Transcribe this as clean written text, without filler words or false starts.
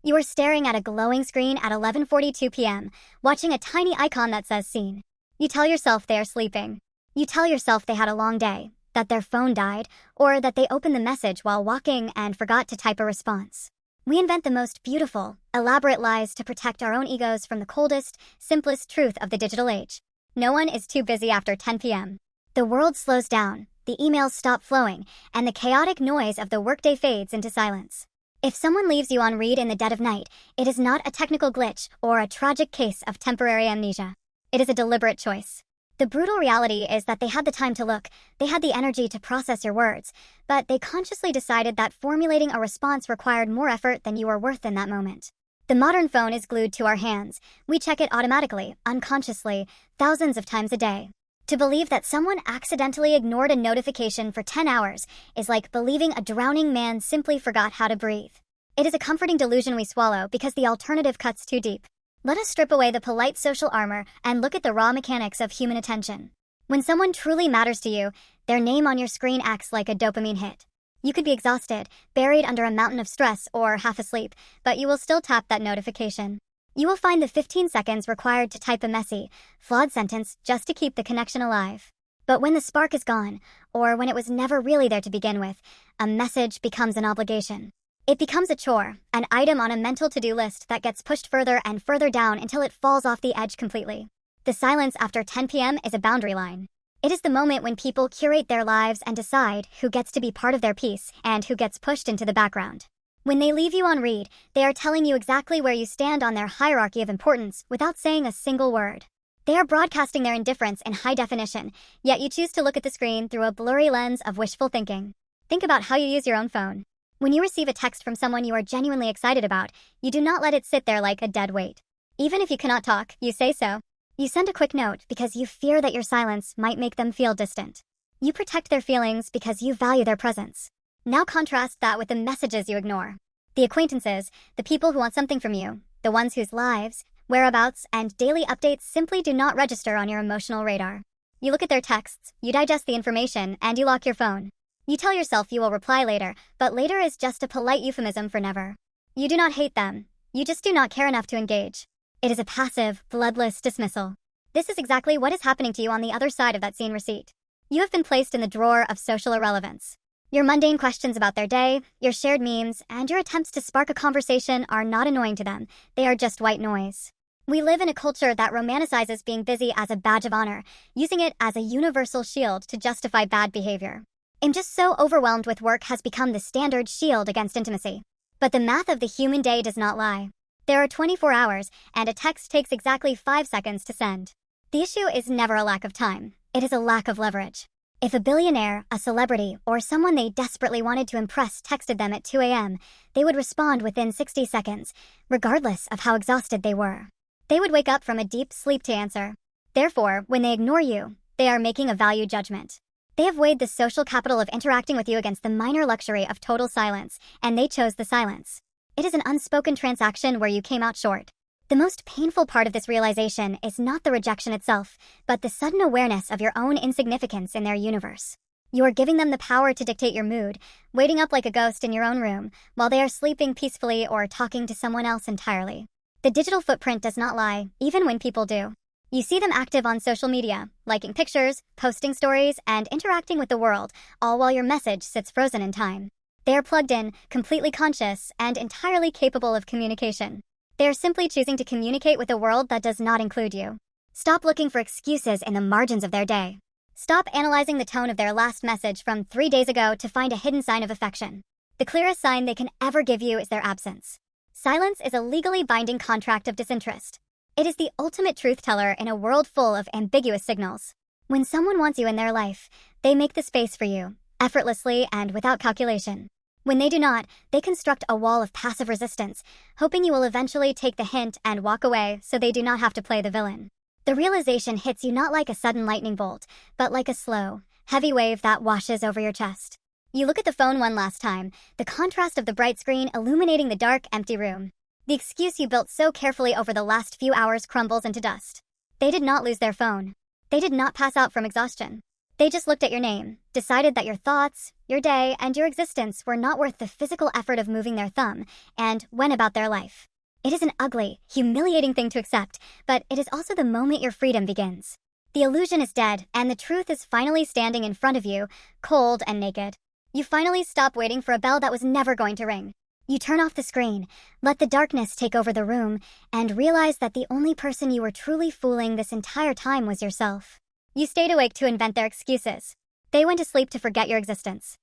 You are staring at a glowing screen at 11:42 p.m., watching a tiny icon that says seen. You tell yourself they are sleeping. You tell yourself they had a long day, that their phone died, or that they opened the message while walking and forgot to type a response. We invent the most beautiful, elaborate lies to protect our own egos from the coldest, simplest truth of the digital age. No one is too busy after 10 p.m. The world slows down, the emails stop flowing, and the chaotic noise of the workday fades into silence. If someone leaves you on read in the dead of night, it is not a technical glitch or a tragic case of temporary amnesia. It is a deliberate choice. The brutal reality is that they had the time to look, they had the energy to process your words, but they consciously decided that formulating a response required more effort than you were worth in that moment. The modern phone is glued to our hands. We check it automatically, unconsciously, thousands of times a day. To believe that someone accidentally ignored a notification for 10 hours is like believing a drowning man simply forgot how to breathe. It is a comforting delusion we swallow because the alternative cuts too deep. Let us strip away the polite social armor and look at the raw mechanics of human attention. When someone truly matters to you, their name on your screen acts like a dopamine hit. You could be exhausted, buried under a mountain of stress, or half asleep, but you will still tap that notification. You will find the 15 seconds required to type a messy, flawed sentence just to keep the connection alive. But when the spark is gone, or when it was never really there to begin with, a message becomes an obligation. It becomes a chore, an item on a mental to-do list that gets pushed further and further down until it falls off the edge completely. The silence after 10 p.m. is a boundary line. It is the moment when people curate their lives and decide who gets to be part of their piece and who gets pushed into the background. When they leave you on read, they are telling you exactly where you stand on their hierarchy of importance without saying a single word. They are broadcasting their indifference in high definition, yet you choose to look at the screen through a blurry lens of wishful thinking. Think about how you use your own phone. When you receive a text from someone you are genuinely excited about, you do not let it sit there like a dead weight. Even if you cannot talk, you say so. You send a quick note because you fear that your silence might make them feel distant. You protect their feelings because you value their presence. Now contrast that with the messages you ignore. The acquaintances, the people who want something from you, the ones whose lives, whereabouts, and daily updates simply do not register on your emotional radar. You look at their texts, you digest the information, and you lock your phone. You tell yourself you will reply later, but later is just a polite euphemism for never. You do not hate them. You just do not care enough to engage. It is a passive, bloodless dismissal. This is exactly what is happening to you on the other side of that seen receipt. You have been placed in the drawer of social irrelevance. Your mundane questions about their day, your shared memes, and your attempts to spark a conversation are not annoying to them. They are just white noise. We live in a culture that romanticizes being busy as a badge of honor, using it as a universal shield to justify bad behavior. I'm just so overwhelmed with work has become the standard shield against intimacy. But the math of the human day does not lie. There are 24 hours, and a text takes exactly 5 seconds to send. The issue is never a lack of time. It is a lack of leverage. If a billionaire, a celebrity, or someone they desperately wanted to impress texted them at 2 a.m., they would respond within 60 seconds, regardless of how exhausted they were. They would wake up from a deep sleep to answer. Therefore, when they ignore you, they are making a value judgment. They have weighed the social capital of interacting with you against the minor luxury of total silence, and they chose the silence. It is an unspoken transaction where you came out short. The most painful part of this realization is not the rejection itself, but the sudden awareness of your own insignificance in their universe. You are giving them the power to dictate your mood, waiting up like a ghost in your own room, while they are sleeping peacefully or talking to someone else entirely. The digital footprint does not lie, even when people do. You see them active on social media, liking pictures, posting stories, and interacting with the world, all while your message sits frozen in time. They are plugged in, completely conscious, and entirely capable of communication. They are simply choosing to communicate with a world that does not include you. Stop looking for excuses in the margins of their day. Stop analyzing the tone of their last message from 3 days ago to find a hidden sign of affection. The clearest sign they can ever give you is their absence. Silence is a legally binding contract of disinterest. It is the ultimate truth teller in a world full of ambiguous signals. When someone wants you in their life, they make the space for you, effortlessly and without calculation. When they do not, they construct a wall of passive resistance, hoping you will eventually take the hint and walk away so they do not have to play the villain. The realization hits you not like a sudden lightning bolt, but like a slow, heavy wave that washes over your chest. You look at the phone one last time, the contrast of the bright screen illuminating the dark, empty room. The excuse you built so carefully over the last few hours crumbles into dust. They did not lose their phone. They did not pass out from exhaustion. They just looked at your name, decided that your thoughts, your day, and your existence were not worth the physical effort of moving their thumb, and went about their life. It is an ugly, humiliating thing to accept, but it is also the moment your freedom begins. The illusion is dead, and the truth is finally standing in front of you, cold and naked. You finally stop waiting for a bell that was never going to ring. You turn off the screen, let the darkness take over the room, and realize that the only person you were truly fooling this entire time was yourself. You stayed awake to invent their excuses. They went to sleep to forget your existence.